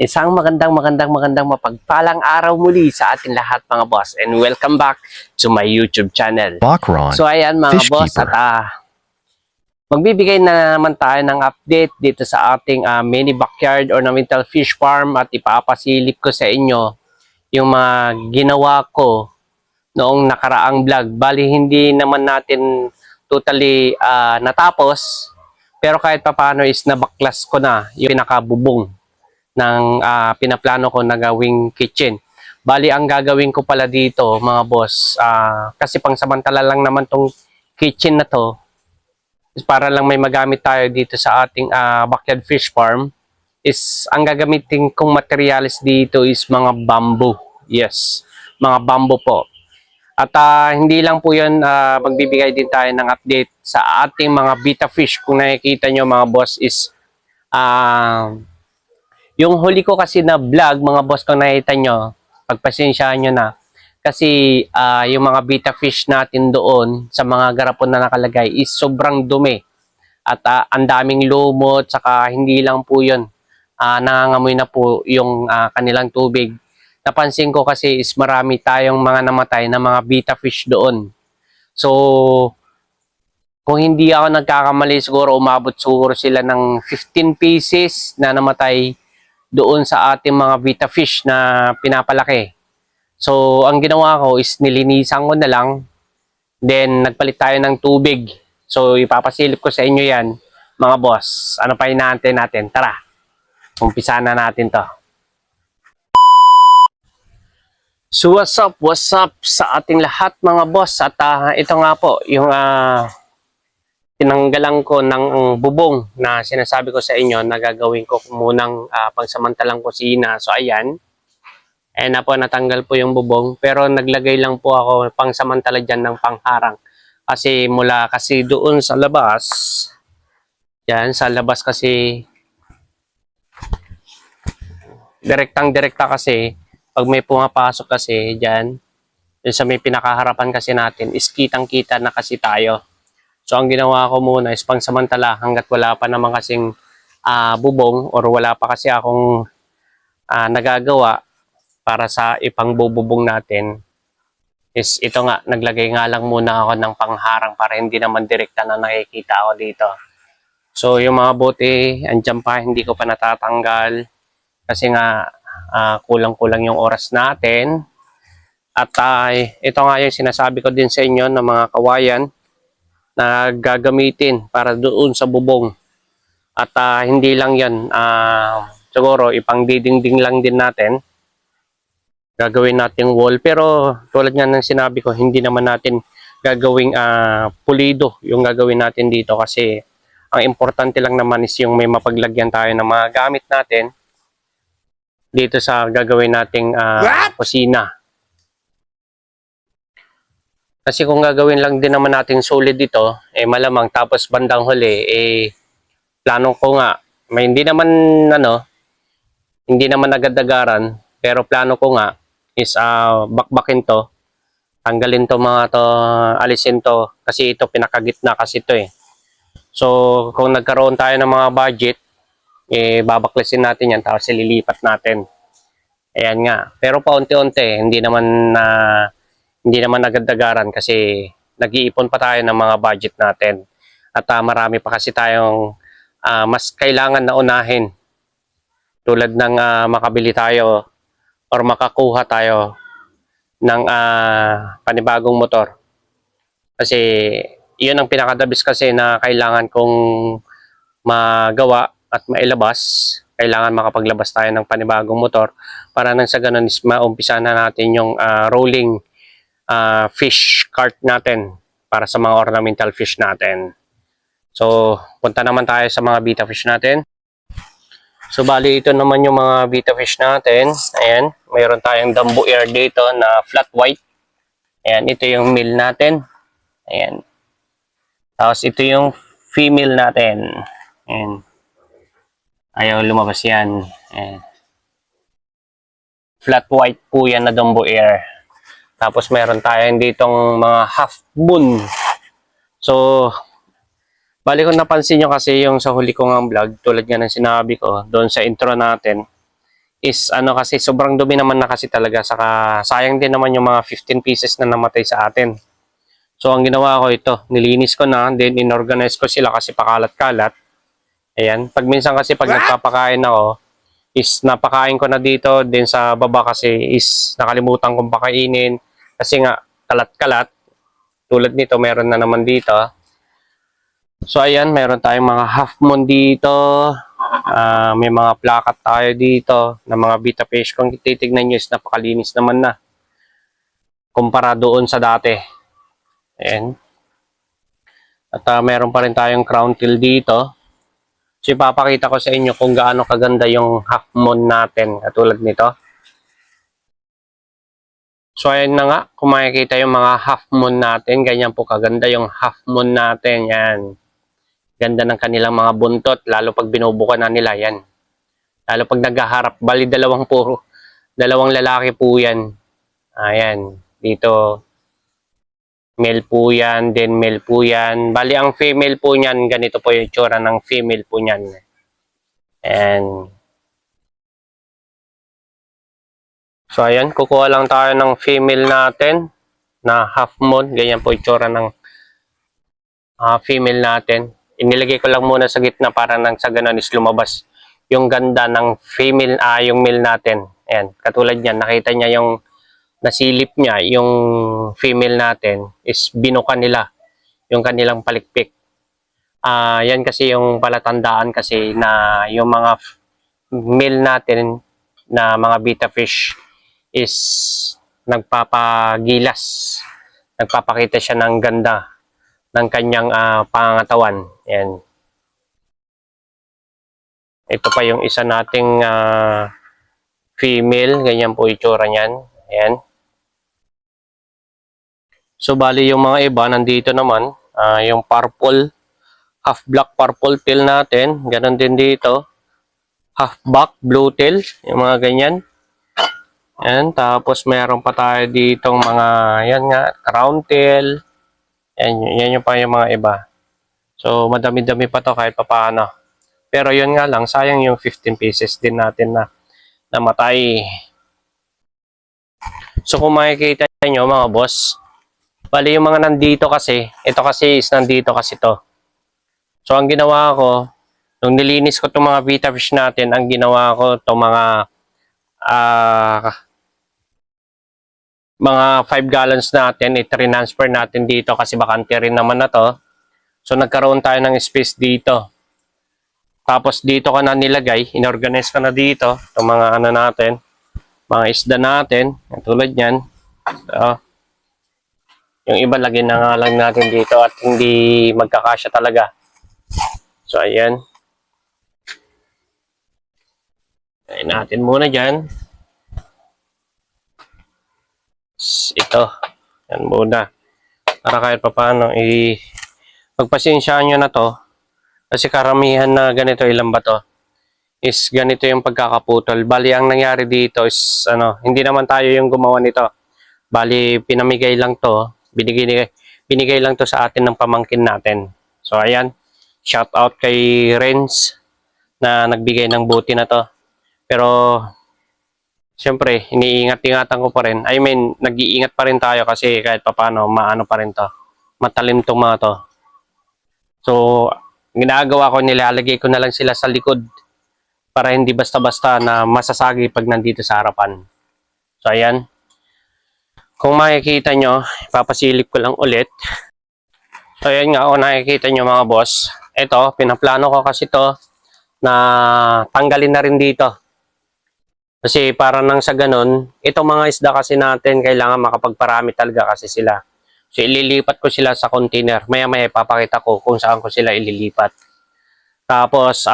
Isang magandang mapagpalang araw muli sa ating lahat mga boss, and welcome back to my YouTube channel. Bacron, So ayan mga Fish boss, Keeper. at magbibigay na naman tayo ng update dito sa ating mini backyard ornamental fish farm, at ipapasilip ko sa inyo yung mga ginawa ko noong nakaraang vlog. Bali hindi naman natin totally natapos, pero kahit papaano is nabaklas ko na yung pinakabubong ng pinaplano ko na gawing kitchen. Bali, ang gagawin ko pala dito, mga boss, kasi pangsamantala lang naman tong kitchen na to, is para lang may magamit tayo dito sa ating backyard fish farm, is ang gagamitin kong materials dito is mga bamboo. Yes, mga bamboo po. At hindi lang po yun, magbibigay din tayo ng update sa ating mga betta fish. Kung nakikita nyo mga boss is yung huli ko kasi na vlog, mga boss, kung nakita nyo, pagpasensyaan nyo na. Kasi yung mga betta fish natin doon sa mga garapon na nakalagay is sobrang dumi. At ang daming lumot, saka hindi lang po yun. Nangangamoy na po yung kanilang tubig. Napansin ko kasi is marami tayong mga namatay na mga betta fish doon. So, kung hindi ako nagkakamali, siguro umabot siguro sila ng 15 pieces na namatay doon sa ating mga betta fish na pinapalaki. So, ang ginawa ko is nilinisan ko na lang. Then, nagpalit tayo ng tubig. So, ipapasilip ko sa inyo yan, mga boss. Ano pa inaantay natin? Tara, umpisa na natin to. So, what's up sa ating lahat, mga boss? At ito nga po, yung tinanggalan ko ng bubong na sinasabi ko sa inyo na gagawin ko munang pangsamantalang kusina. So ayan, na po natanggal po yung bubong, pero naglagay lang po ako pangsamantala dyan ng pangharang. Kasi mula kasi doon sa labas, yan sa labas kasi, direktang-direkta kasi, pag may pumapasok kasi dyan, dun sa may pinakaharapan kasi natin, is kitang-kita na kasi tayo. So, ang ginawa ko muna is pangsamantala hanggat wala pa naman kasing bubong or wala pa kasi akong nagagawa para sa ipang bububong natin, is ito nga, naglagay nga lang muna ako ng pangharang para hindi naman direkta na nakikita ako dito. So, yung mga bote, andyan pa, hindi ko pa natatanggal kasi nga kulang-kulang yung oras natin. At ito nga yung sinasabi ko din sa inyo ng mga kawayan na gagamitin para doon sa bubong. At hindi lang yan, siguro ipang didingding lang din natin, gagawin natin wall. Pero tulad nga ng sinabi ko, hindi naman natin gagawing pulido yung gagawin natin dito, kasi ang importante lang naman is yung may mapaglagyan tayo ng mga gamit natin dito sa gagawin nating kusina. Kasi kung gagawin lang din naman natin solid dito, malamang tapos bandang huli, plano ko nga, may hindi naman agad-agaran, pero plano ko nga is bakbakin to, tanggalin to mga to, alisin to, kasi ito pinakagitna kasi to So, kung nagkaroon tayo ng mga budget, babaklasin natin yan, tapos ililipat natin. Ayan nga. Pero paunti-unti, hindi naman agad-agaran kasi nag-iipon pa tayo ng mga budget natin. At marami pa kasi tayong mas kailangan na unahin. Tulad ng makabili tayo or makakuha tayo ng panibagong motor. Kasi yun ang pinakadabis kasi na kailangan kong magawa at mailabas. Kailangan makapaglabas tayo ng panibagong motor para nang sa ganun is maumpisa na natin yung rolling fish cart natin para sa mga ornamental fish natin. So, punta naman tayo sa mga betta fish natin. So, bali ito naman yung mga betta fish natin. Ayan, mayroon tayong Dumbo Air dito na flat white. Ayan, ito yung male natin. Ayan. Tapos ito yung female natin. Ayan. Ayaw lumabas yan. Ayan. Flat white po yan na Dumbo Air. Tapos meron tayong ditong mga half moon. So, bali kung napansin nyo kasi yung sa huli ko ng vlog, tulad nga ng sinabi ko, doon sa intro natin, is ano kasi sobrang dumi naman na kasi talaga, saka sayang din naman yung mga 15 pieces na namatay sa atin. So ang ginawa ko ito, nilinis ko na, then inorganize ko sila kasi pakalat-kalat. Ayan, pag minsan kasi pag nagpapakain ako, is napakain ko na dito, din sa baba kasi is nakalimutan kong pakainin kasi nga kalat-kalat. Tulad nito, meron na naman dito. So ayan, meron tayong mga half moon dito. May mga plakat tayo dito na mga betta fish. Kung titignan nyo is napakalinis naman na kumpara doon sa dati. Ayan. At meron pa rin tayong crown tail dito. So ipapakita ko sa inyo kung gaano kaganda yung half moon natin katulad nito. So ayan na nga, kung makikita yung mga half moon natin, ganyan po kaganda yung half moon natin. Yan. Ganda ng kanilang mga buntot, lalo pag binubukan na nila yan. Lalo pag naghaharap, bali dalawang lalaki po yan. Ayan, dito male po yan, then male po yan. Bali ang female po niyan, ganito po yung itsura ng female po niyan. And so ayan, kukuha lang tayo ng female natin na half moon. Ganyan po itsura ng female natin. Inilagay ko lang muna sa gitna para nang sa ganun is lumabas yung ganda ng female, yung male natin. Ayan, katulad niyan, nakita niya yung nasilip niya, yung female natin is binuka nila yung kanilang palikpik. Yan kasi yung palatandaan kasi na yung mga male natin na mga betta fish is nagpapagilas. Nagpapakita siya ng ganda ng kanyang pangangatawan. Yan. Ito pa yung isa nating female. Ganyan po itsura niyan. Ayan. So, bali yung mga iba, nandito naman. Yung purple, half black purple tail natin. Ganon din dito. Half back blue tail. Yung mga ganyan. Ayan. Tapos, meron pa tayo ditong mga, yan nga, crown tail. Yan yung pa yung mga iba. So, madami-dami pa to kahit papaano. Pero yun nga lang, sayang yung 15 pieces din natin na namatay. So, kung makikita nyo mga boss, bali yung mga nandito kasi, ito kasi is nandito kasi to. So, ang ginawa ko, nung nilinis ko itong mga betta fish natin, ang ginawa ko itong mga 5 gallons natin, i-transfer natin dito kasi bakante rin naman na to. So, nagkaroon tayo ng space dito. Tapos, dito ka na nilagay, inorganize ka na dito, itong mga ano natin, mga isda natin, tulad yan. So, yung iba lagyan na nga lang natin dito at hindi magkakasya talaga. So, ayan. Ayan natin muna dyan. Ito. Yan muna. Para kahit pa paano, pagpasensyaan nyo na to. Kasi karamihan na ganito, ilan ba to? Is ganito yung pagkakaputol. Bali, ang nangyari dito is, hindi naman tayo yung gumawa nito. Bali, pinamigay lang to. Binigay lang to sa atin ng pamangkin natin. So, ayan. Shout out kay Renz na nagbigay ng buti na to. Pero, siyempre, iniingat-ingatan ko pa rin. I mean, nag-iingat pa rin tayo kasi kahit papano, maano pa rin to. Matalim tong mga to. So, ginagawa ko, nilalagay ko na lang sila sa likod para hindi basta-basta na masasagi pag nandito sa harapan. So, ayan. Kung makikita nyo, ipapasilip ko lang ulit. So, ayan nga, kung nakikita nyo mga boss, ito, pinaplano ko kasi to na tanggalin na rin dito. Kasi para nang sa ganun, itong mga isda kasi natin, kailangan makapagparami talaga kasi sila. So, ililipat ko sila sa container. Maya-maya ipapakita ko kung saan ko sila ililipat. Tapos,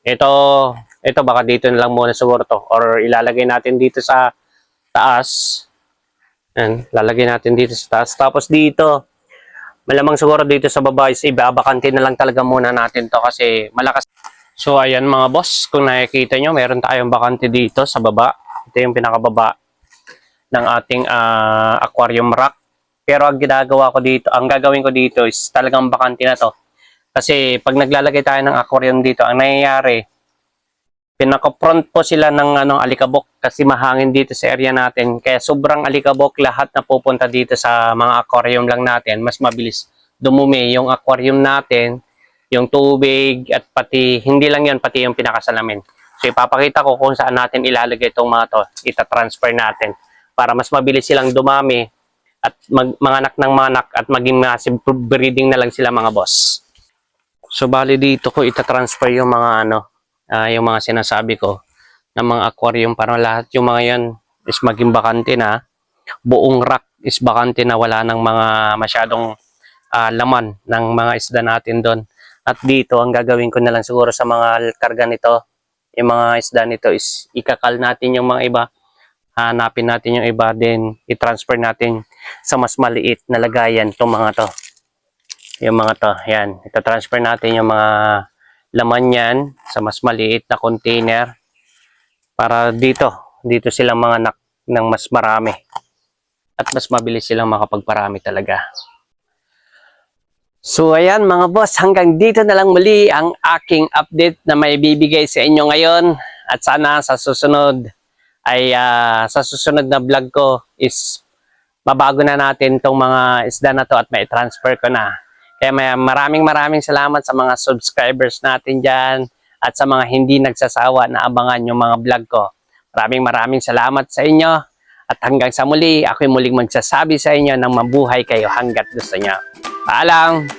ito baka dito na lang muna siguro to. Or ilalagay natin dito sa taas. Yan, lalagay natin dito sa taas. Tapos dito, malamang siguro dito sa baba is ibabakante na lang talaga muna natin to kasi malakas. So, ayan mga boss, kung nakikita nyo, meron tayong bakante dito sa baba. Ito yung pinakababa ng ating aquarium rack. Pero ang ginagawa ko dito, ang gagawin ko dito is talagang bakante na to. Kasi pag naglalagay tayo ng aquarium dito, ang nangyayari, Pinaka-front po sila ng alikabok kasi mahangin dito sa area natin. Kaya sobrang alikabok, lahat na pupunta dito sa mga aquarium lang natin. Mas mabilis dumumi yung aquarium natin, yung tubig, at pati, hindi lang yan, pati yung pinakasalamin. So ipapakita ko kung saan natin ilalagay itong mga to. Ita-transfer natin para mas mabilis silang dumami at manganak ng manganak at maging massive breeding na lang sila mga boss. So bali dito ko ita-transfer yung mga yung mga sinasabi ko ng mga aquarium para lahat yung mga yan is maging bakante na. Buong rack is bakante na, wala ng mga masyadong laman ng mga isda natin doon. At dito ang gagawin ko na lang siguro sa mga karga nito, yung mga isda nito is ikakal natin yung mga iba. Hanapin natin yung iba, then i-transfer natin sa mas maliit na lagayan itong mga to. Yung mga to, yan. Ita-transfer natin yung mga laman yan sa mas maliit na container para dito silang mga anak ng mas marami at mas mabilis silang makapagparami talaga. So ayan mga boss, hanggang dito na lang muli ang aking update na may bibigay sa inyo ngayon, at sana sa susunod ay sa susunod na vlog ko is mabago na natin tong mga isda na to at may transfer ko na. Kaya maraming salamat sa mga subscribers natin dyan at sa mga hindi nagsasawa na abangan yung mga vlog ko. Maraming salamat sa inyo at hanggang sa muli, ako'y muling magsasabi sa inyo ng mabuhay kayo hanggat gusto nyo. Paalam!